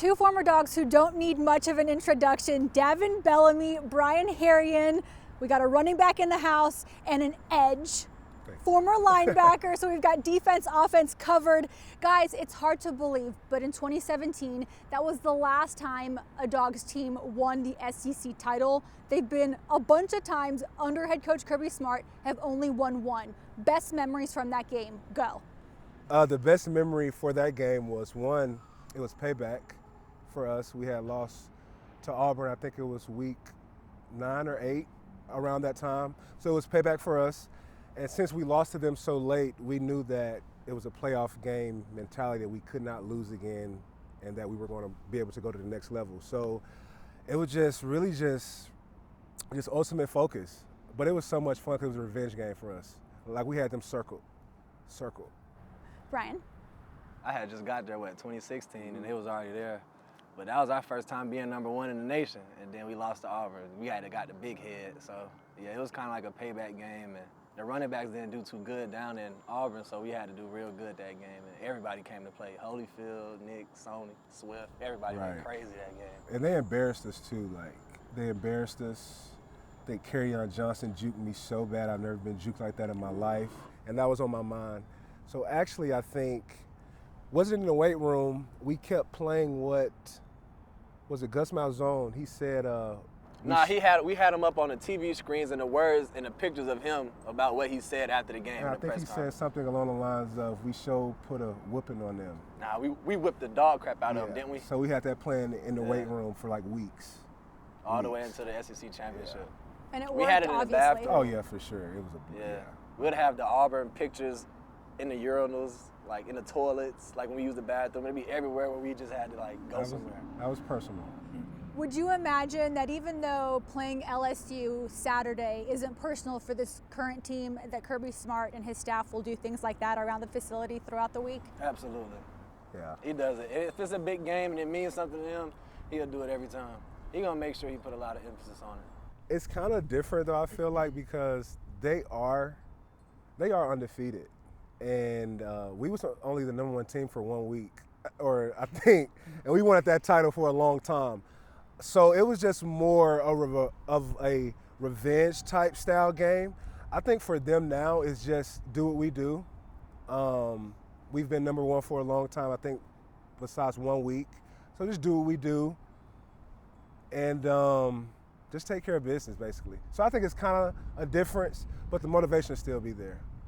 two former Dogs who don't need much of an introduction. Davin, Bellamy, Herrien. We got a running back in the house and an edge. Former linebacker, so we've got defense, offense covered. Guys, it's hard to believe, but in 2017, that was the last time a Dogs team won the SEC title. They've been a bunch of times under head coach Kirby Smart, have only won one. Best memories from that game, go. The best memory for that game was, one, it was payback for us. We had lost to Auburn, I think it was week 9 or 8, around that time. So it was payback for us. And since we lost to them so late, we knew that it was a playoff game mentality, that we could not lose again and that we were going to be able to go to the next level. So it was just really just ultimate focus. But it was so much fun because it was a revenge game for us. Like, we had them circled. Brian? I had just got there, 2016, and it was already there. But that was our first time being #1 in the nation, and then we lost to Auburn. We had got the big head, so yeah, it was kind of like a payback game. And the running backs didn't do too good down in Auburn, so we had to do real good that game. And everybody came to play. Holyfield, Nick, Sony, Swift, everybody went crazy that game. And they embarrassed us too. Like, they embarrassed us. I think Kerryon Johnson juked me so bad. I've never been juked like that in my life, and that was on my mind. So actually, I think, wasn't in the weight room, we kept playing what, was it Gus Malzone? He said, we had him up on the TV screens and the words and the pictures of him about what he said after the game. I think he said something along the lines of, we put a whooping on them. Nah, we whipped the dog crap out of them, didn't we? So we had that playing in the weight room for like weeks. All the way into the SEC championship. Yeah. And it worked, we had it in obviously. the bathroom. Oh yeah, for sure. It was We'd have the Auburn pictures in the urinals, like in the toilets, like when we used the bathroom. It'd be everywhere where we just had to go somewhere. That was personal. Would you imagine that even though playing LSU Saturday isn't personal for this current team, that Kirby Smart and his staff will do things like that around the facility throughout the week? Absolutely. Yeah. He does it. If it's a big game and it means something to him, he'll do it every time. He's going to make sure he put a lot of emphasis on it. It's kind of different though, I feel like, because they are undefeated. And we was only the #1 team for 1 week, or I think, and we wanted that title for a long time. So it was just more of a revenge type style game. I think for them now is just do what we do. We've been #1 for a long time, I think, besides 1 week. So just do what we do and just take care of business, basically. So I think it's kind of a difference, but the motivation will still be there.